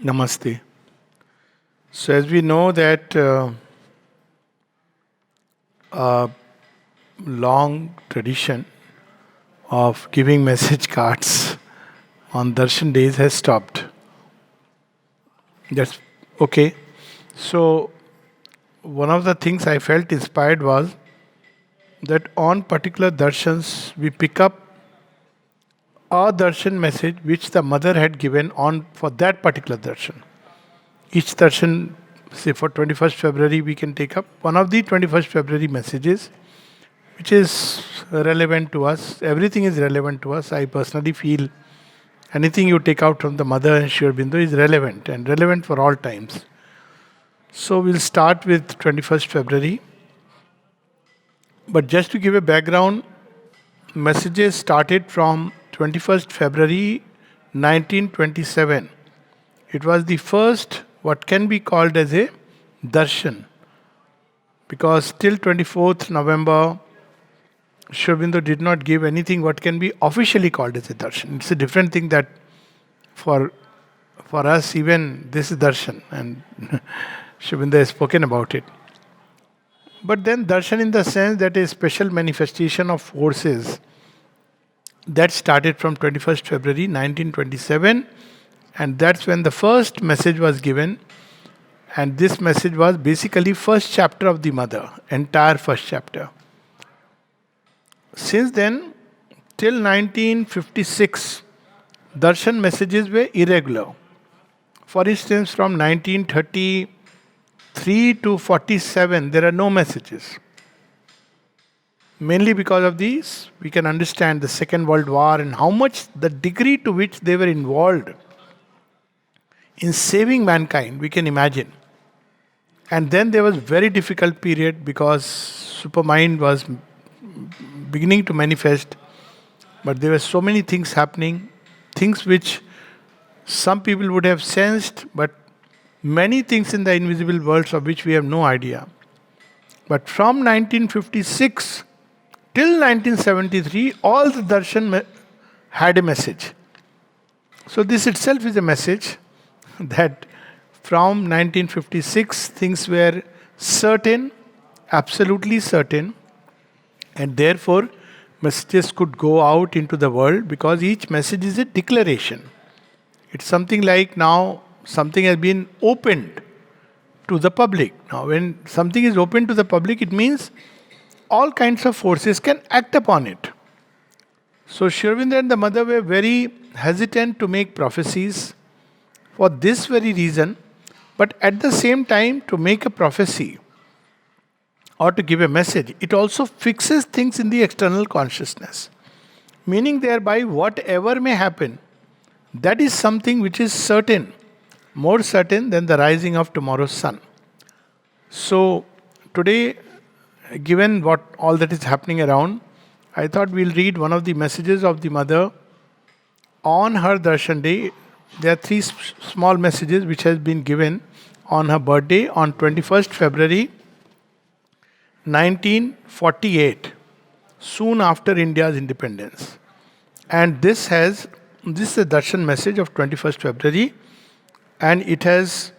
Namaste. So, as we know that a long tradition of giving message cards on darshan days has stopped. That's okay. So, one of the things I felt inspired was that on particular darshans we pick up a darshan message which the mother had given on for that particular darshan. Each darshan, say for 21st February, we can take up one of the 21st February messages which is relevant to us. Everything is relevant to us. I personally feel anything you take out from the mother and Aurobindo is relevant and relevant for all times. So we'll start with 21st February. But just to give a background, messages started from 21st February 1927. It was the first, what can be called as a darshan, because till 24th November, Aurobindo did not give anything what can be officially called as a darshan. It's a different thing that for us even this is darshan, and Aurobindo has spoken about it. But then darshan in the sense that a special manifestation of forces that started from 21st February 1927, and that's when the first message was given. And this message was basically first chapter of the mother, entire first chapter. Since then, till 1956, darshan messages were irregular. For instance, from 1933 to 47, there are no messages. Mainly because of these, we can understand the Second World War and how much the degree to which they were involved in saving mankind, we can imagine. And then there was very difficult period because supermind was beginning to manifest, but there were so many things happening, things which some people would have sensed, but many things in the invisible worlds of which we have no idea. But from 1956 till 1973, all the darshan had a message. So this itself is a message that from 1956 things were certain, absolutely certain, and therefore messages could go out into the world because each message is a declaration. It's something like now something has been opened to the public. Now when something is open to the public, it means all kinds of forces can act upon it. So Aurobindo and the mother were very hesitant to make prophecies for this very reason, but at the same time, to make a prophecy or to give a message, it also fixes things in the external consciousness. Meaning, thereby, whatever may happen, that is something which is certain, more certain than the rising of tomorrow's sun. So, today, given what all that is happening around, I thought we'll read one of the messages of the mother on her darshan day. There are three small messages which has been given on her birthday on 21st February 1948, soon after India's independence. And this is a darshan message of 21st February, and it has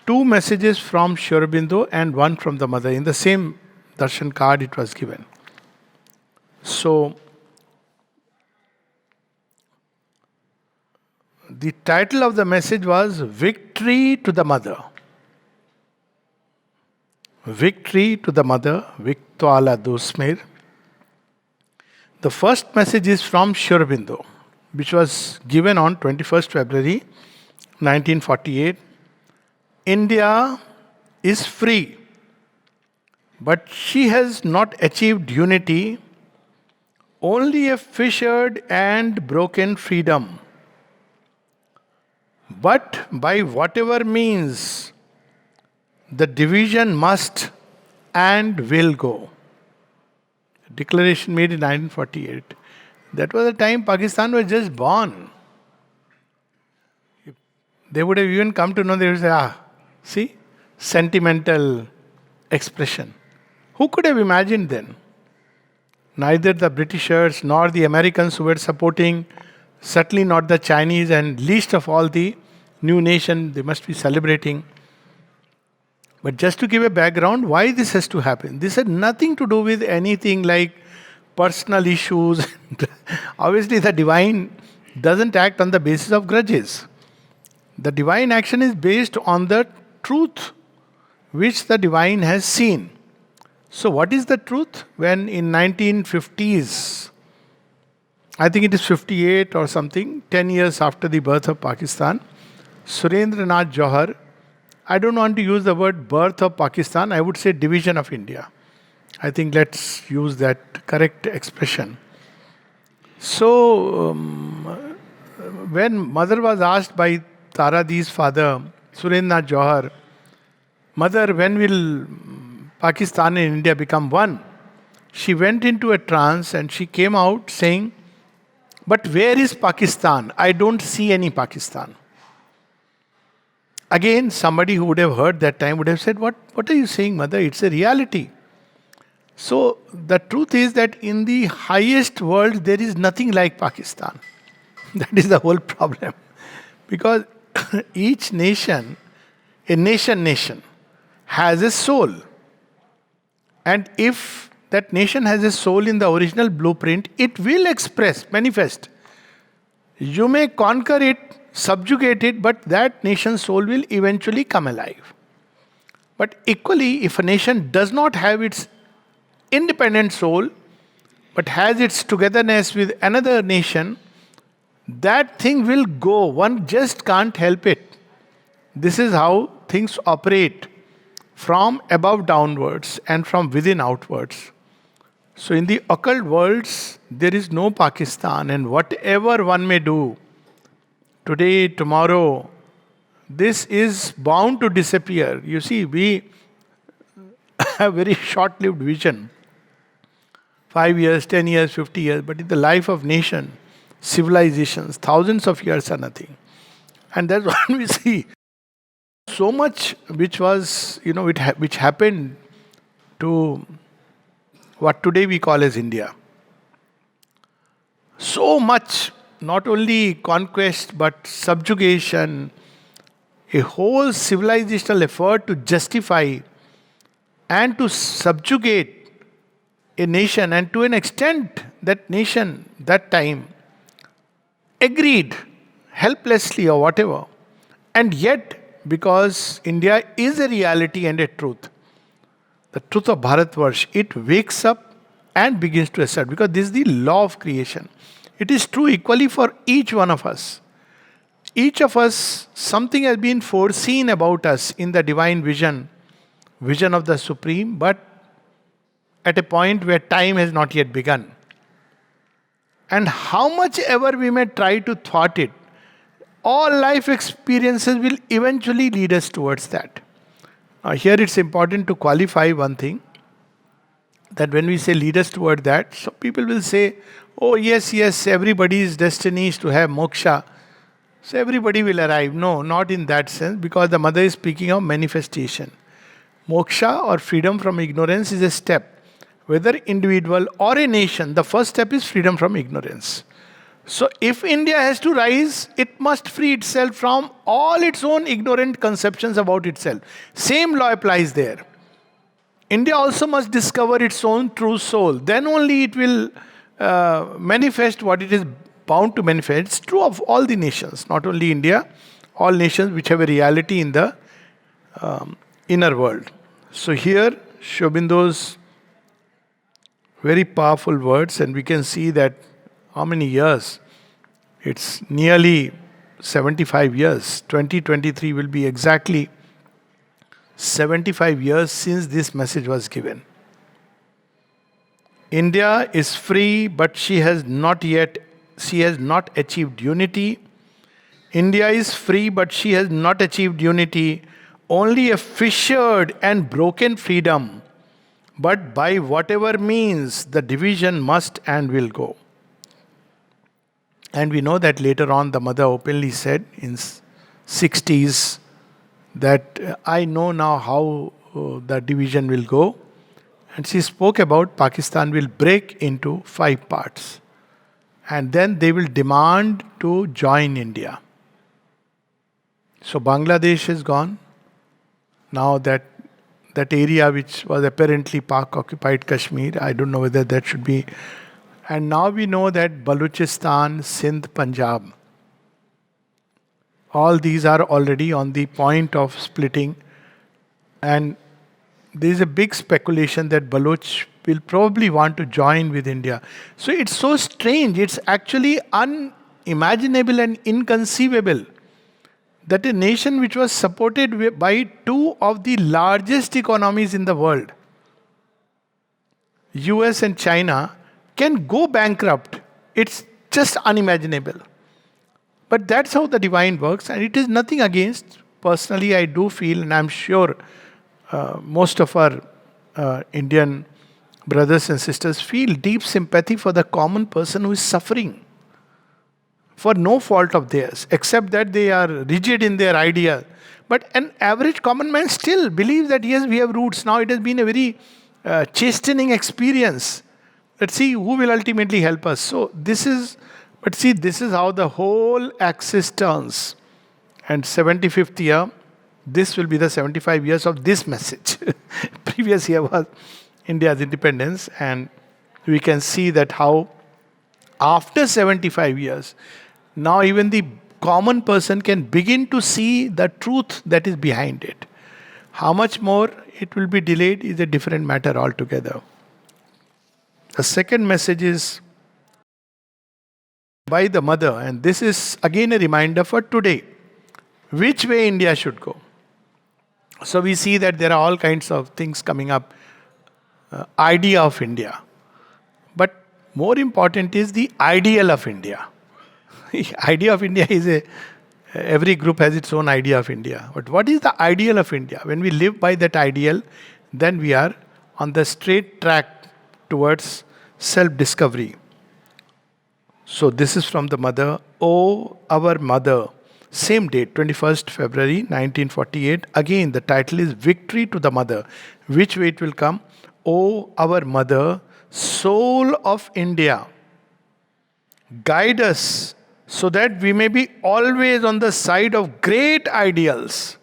two messages from Aurobindo and one from the mother. In the same darshan card it was given. So, the title of the message was Victory to the Mother. Victory to the Mother, Victuala Dosmer. The first message is from Aurobindo, which was given on 21st February 1948. India is free, but she has not achieved unity, only a fissured and broken freedom. But by whatever means, the division must and will go. Declaration made in 1948. That was the time Pakistan was just born. They would have even come to know, they would say, see, sentimental expression. Who could have imagined then? Neither the Britishers nor the Americans who were supporting, certainly not the Chinese, and least of all the new nation, they must be celebrating. But just to give a background, why this has to happen? This had nothing to do with anything like personal issues. Obviously, the divine doesn't act on the basis of grudges. The divine action is based on the truth which the divine has seen. So, what is the truth? When in 1950s, I think it is 58 or something, 10 years after the birth of Pakistan, Surendranath Johar, I don't want to use the word birth of Pakistan, I would say division of India. I think let's use that correct expression. So, when mother was asked by Taradi's father, Surendranath Johar, Mother, when will Pakistan and India become one? She went into a trance and she came out saying, but where is Pakistan? I don't see any Pakistan. Again, somebody who would have heard that time would have said, what are you saying, mother? It's a reality. So, the truth is that in the highest world, there is nothing like Pakistan. That is the whole problem. Because each nation, a nation, has a soul. And if that nation has a soul in the original blueprint, it will manifest. You may conquer it, subjugate it, but that nation's soul will eventually come alive. But equally, if a nation does not have its independent soul, but has its togetherness with another nation, that thing will go. One just can't help it. This is how things operate from above downwards and from within outwards. So, in the occult worlds, there is no Pakistan, and whatever one may do, today, tomorrow, this is bound to disappear. You see, we have very short lived vision 5 years, 10 years, 50 years, but in the life of nation, civilizations, thousands of years are nothing. And that's what we see. So much which was, which happened to what today we call as India. So much, not only conquest but subjugation, a whole civilizational effort to justify and to subjugate a nation, and to an extent that nation, that time, agreed helplessly or whatever. And yet, because India is a reality and a truth, the truth of Bharatvarsh, it wakes up and begins to assert, because this is the law of creation. It is true equally for each one of us. Each of us, something has been foreseen about us in the divine vision of the Supreme, but at a point where time has not yet begun. And how much ever we may try to thwart it, all life experiences will eventually lead us towards that. Now, here it's important to qualify one thing, that when we say lead us toward that, so people will say, oh yes, everybody's destiny is to have moksha, so everybody will arrive. No, not in that sense, because the mother is speaking of manifestation. Moksha or freedom from ignorance is a step. Whether individual or a nation, the first step is freedom from ignorance. So if India has to rise, it must free itself from all its own ignorant conceptions about itself. Same law applies there. India also must discover its own true soul. Then only it will manifest what it is bound to manifest. It's true of all the nations, not only India, all nations which have a reality in the inner world. So here, Aurobindo's very powerful words, and we can see that how many years? It's nearly 75 years. 2023 will be exactly 75 years since this message was given. India is free, but she has not achieved unity. India is free, but she has not achieved unity. Only a fissured and broken freedom. But by whatever means, the division must and will go. And we know that later on the mother openly said in 60s that I know now how the division will go. And she spoke about Pakistan will break into 5 parts. And then they will demand to join India. So Bangladesh is gone. Now that area which was apparently Pak occupied Kashmir, I don't know whether that should be. And now we know that Baluchistan, Sindh, Punjab, all these are already on the point of splitting. And there is a big speculation that Baloch will probably want to join with India. So it's so strange. It's actually unimaginable and inconceivable that a nation which was supported by two of the largest economies in the world, US and China, can go bankrupt. It's just unimaginable. But that's how the divine works, and it is nothing against. Personally, I do feel, and I'm sure most of our Indian brothers and sisters feel deep sympathy for the common person who is suffering for no fault of theirs, except that they are rigid in their idea. But an average common man still believes that yes, we have roots. Now it has been a very chastening experience. Let's see who will ultimately help us. So this is, but see, this is how the whole axis turns. And 75th year, this will be the 75 years of this message. Previous year was India's independence, and we can see that how after 75 years, now even the common person can begin to see the truth that is behind it. How much more it will be delayed is a different matter altogether. The second message is by the mother, and this is again a reminder for today, which way India should go. So we see that there are all kinds of things coming up. Idea of India. But more important is the ideal of India. Idea of India is every group has its own idea of India. But what is the ideal of India? When we live by that ideal, then we are on the straight track towards self-discovery. So this is from the mother. Oh, our mother. Same date, 21st February 1948. Again, the title is Victory to the Mother. Which way it will come? Oh, our mother, soul of India, guide us so that we may be always on the side of great ideals,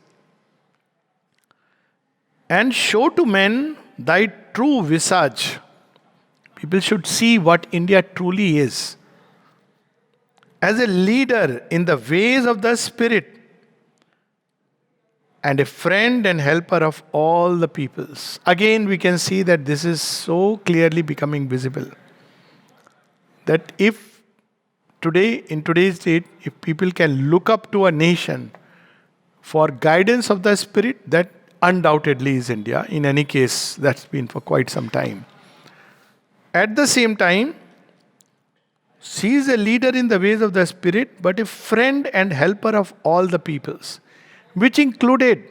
and show to men thy true visage. People should see what India truly is. As a leader in the ways of the Spirit, and a friend and helper of all the peoples. Again, we can see that this is so clearly becoming visible. That if today, in today's date, if people can look up to a nation for guidance of the Spirit, that undoubtedly is India. In any case, that's been for quite some time. At the same time, she is a leader in the ways of the Spirit, but a friend and helper of all the peoples, which included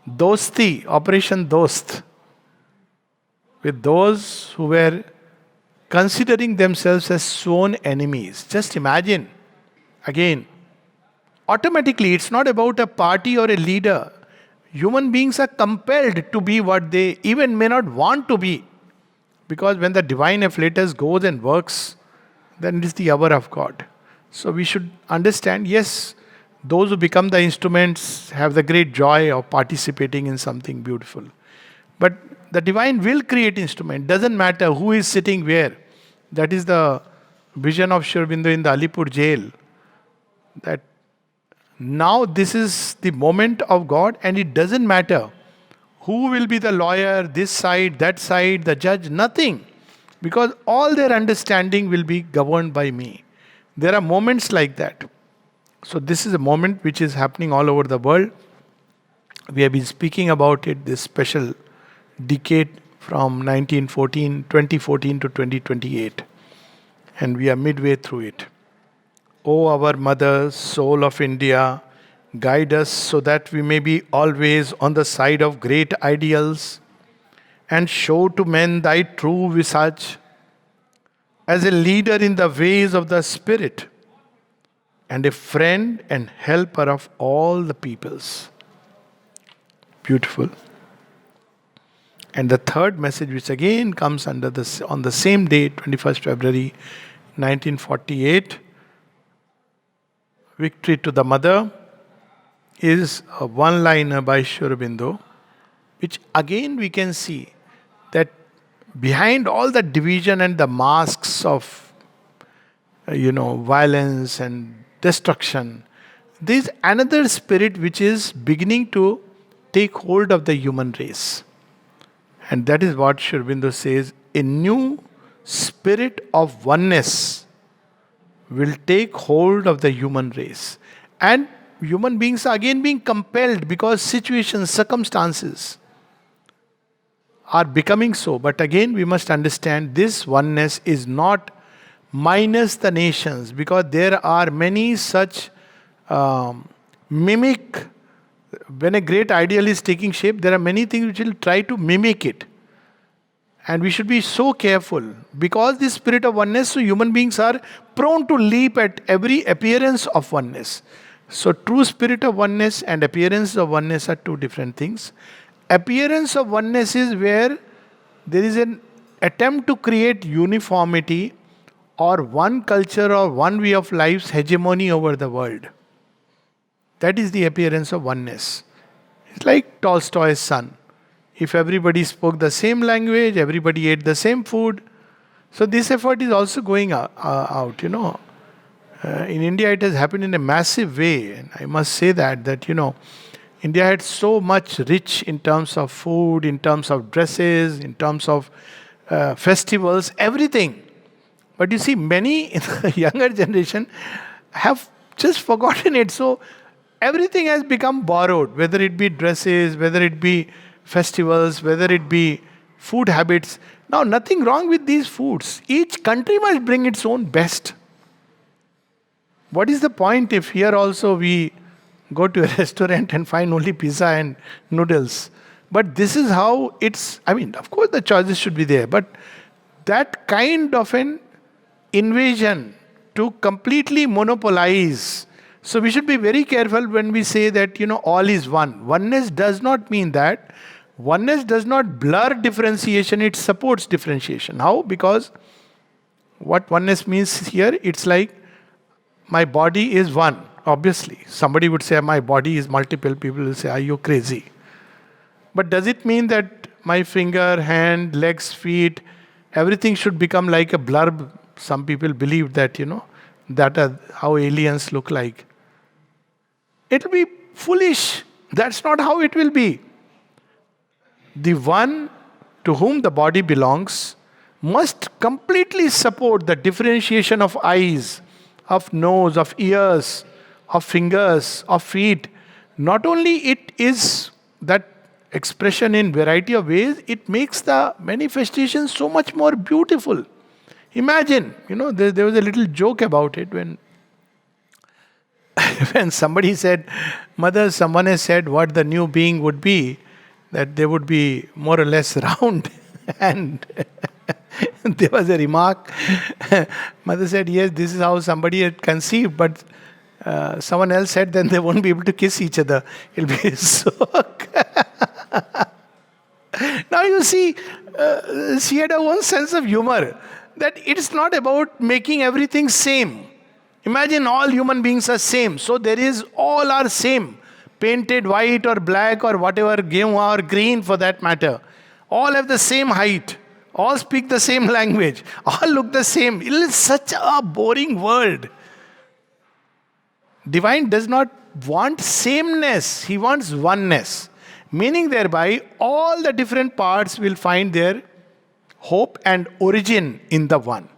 Dosti, Operation Dost, with those who were considering themselves as sworn enemies. Just imagine, again, automatically, it's not about a party or a leader. Human beings are compelled to be what they even may not want to be. Because when the divine afflatus goes and works, then it is the hour of God. So we should understand, yes, those who become the instruments have the great joy of participating in something beautiful. But the divine will create instrument. Doesn't matter who is sitting where. That is the vision of Aurobindo in the Alipur jail. That now this is the moment of God, and it doesn't matter who will be the lawyer, this side, that side, the judge, nothing. Because all their understanding will be governed by me. There are moments like that. So this is a moment which is happening all over the world. We have been speaking about it, this special decade from 2014 to 2028. And we are midway through it. O our mother, soul of India, guide us so that we may be always on the side of great ideals, and show to men thy true visage, as a leader in the ways of the Spirit, and a friend and helper of all the peoples. Beautiful. And the third message, which again comes under this on the same day, 21st February 1948, victory to the mother. is a one-liner by Aurobindo, which again we can see that behind all the division and the masks of violence and destruction, there is another spirit which is beginning to take hold of the human race. And that is what Aurobindo says: a new spirit of oneness will take hold of the human race. And human beings are again being compelled because situations, circumstances are becoming so. But again, we must understand this oneness is not minus the nations, because there are many such mimic. When a great ideal is taking shape, there are many things which will try to mimic it. And we should be so careful, because this spirit of oneness, so human beings are prone to leap at every appearance of oneness. So, true spirit of oneness and appearance of oneness are two different things. Appearance of oneness is where there is an attempt to create uniformity or one culture or one way of life's hegemony over the world. That is the appearance of oneness. It's like Tolstoy's son. If everybody spoke the same language, everybody ate the same food. So this effort is also going out. In India, it has happened in a massive way. And I must say that India had so much rich in terms of food, in terms of dresses, in terms of festivals, everything. But you see, many in the younger generation have just forgotten it. So everything has become borrowed, whether it be dresses, whether it be festivals, whether it be food habits. Now, nothing wrong with these foods. Each country must bring its own best. What is the point if here also we go to a restaurant and find only pizza and noodles? But this is how of course the choices should be there, but that kind of an invasion to completely monopolize. So we should be very careful when we say that, all is one. Oneness does not mean that. Oneness does not blur differentiation, it supports differentiation. How? Because what oneness means here, it's like my body is one. Obviously, somebody would say my body is multiple. People will say, are you crazy? But does it mean that my finger, hand, legs, feet, everything should become like a blurb? Some people believe that, that are how aliens look like. It will be foolish. That's not how it will be. The one to whom the body belongs must completely support the differentiation of eyes, of nose, of ears, of fingers, of feet. Not only it is that expression in variety of ways, it makes the manifestation so much more beautiful. Imagine, there was a little joke about it when when somebody said, Mother, someone has said what the new being would be, that they would be more or less round. And there was a remark. Mother said, yes, this is how somebody had conceived, but someone else said then they won't be able to kiss each other. It'll be so. Now you see, she had her own sense of humor, that it's not about making everything same. Imagine all human beings are same. So there is, all are same. Painted white or black or whatever, or green for that matter. All have the same height. All speak the same language. All look the same. It is such a boring world. Divine does not want sameness. He wants oneness. Meaning thereby, all the different parts will find their hope and origin in the one.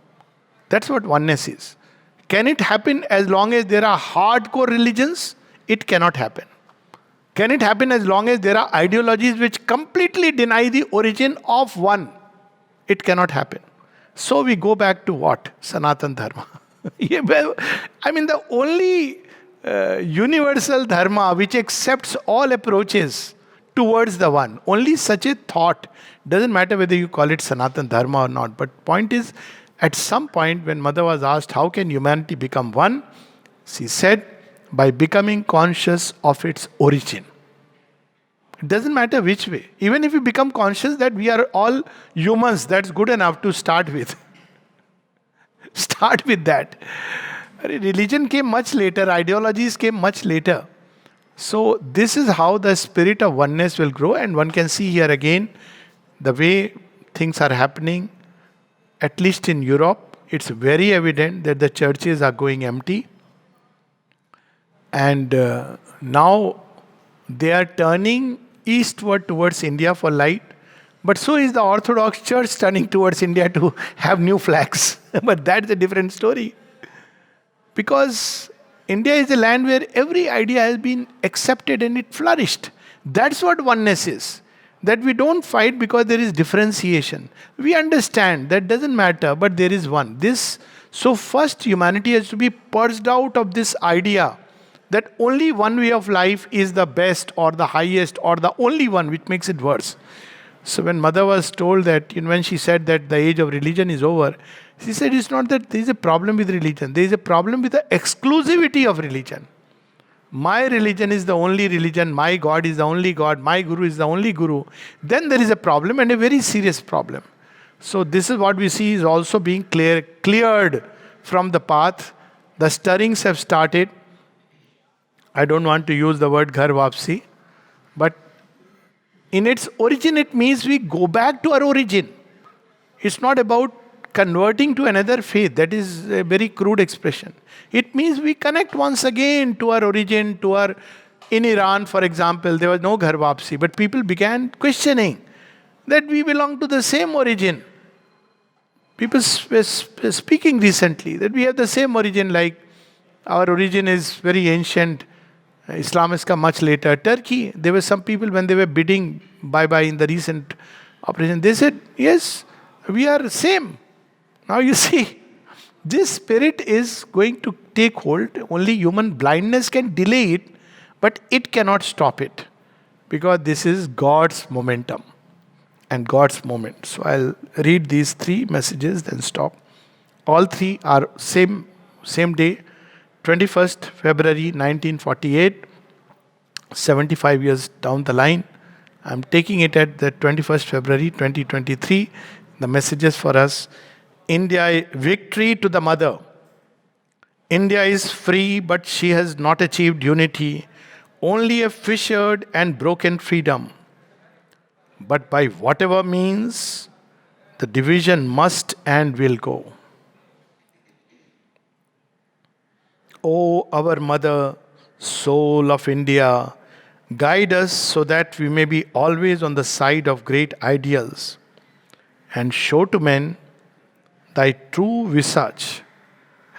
That's what oneness is. Can it happen as long as there are hardcore religions? It cannot happen. Can it happen as long as there are ideologies which completely deny the origin of one? It cannot happen. So we go back to what? Sanatana Dharma. The only universal Dharma which accepts all approaches towards the one. Only such a thought. Doesn't matter whether you call it Sanatana Dharma or not. But point is, at some point when Mother was asked, how can humanity become one? She said, by becoming conscious of its origin. It doesn't matter which way. Even if you become conscious that we are all humans, that's good enough to start with. Start with that. Religion came much later, ideologies came much later. So, this is how the spirit of oneness will grow, and one can see here again the way things are happening, at least in Europe. It's very evident that the churches are going empty, and now they are turning eastward towards India for light. But so is the Orthodox Church turning towards India to have new flags. But that's a different story. Because India is a land where every idea has been accepted and it flourished. That's what oneness is. That we don't fight because there is differentiation. We understand that doesn't matter, but there is one. So first humanity has to be purged out of this idea that only one way of life is the best or the highest or the only one, which makes it worse. So when mother was told that, when she said that the age of religion is over, she said it's not that there is a problem with religion. There is a problem with the exclusivity of religion. My religion is the only religion. My God is the only God. My Guru is the only Guru. Then there is a problem, and a very serious problem. So this is what we see is also being cleared from the path. The stirrings have started. I don't want to use the word ghar wapsi, but in its origin it means we go back to our origin. It's not about converting to another faith. That is a very crude expression. It means we connect once again to our origin, in Iran, for example, there was no ghar wapsi, but people began questioning that we belong to the same origin. People were speaking recently that we have the same origin, like our origin is very ancient. Islam has come much later. Turkey, there were some people when they were bidding bye-bye in the recent operation, they said, yes, we are same. Now you see, this spirit is going to take hold. Only human blindness can delay it, but it cannot stop it. Because this is God's momentum and God's moment. So I'll read these three messages, then stop. All three are same day, 21st February 1948, 75 years down the line. I'm taking it at the 21st February 2023. The messages for us. India, victory to the mother. India is free, but she has not achieved unity. Only a fissured and broken freedom. But by whatever means, the division must and will go. O our mother, soul of India, guide us so that we may be always on the side of great ideals, and show to men thy true visage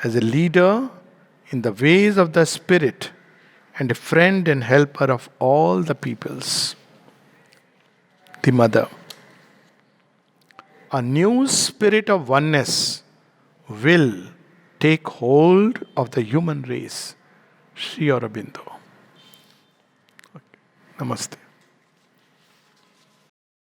as a leader in the ways of the Spirit and a friend and helper of all the peoples. The Mother. A new spirit of oneness will take hold of the human race. Sri Aurobindo. Okay. Namaste.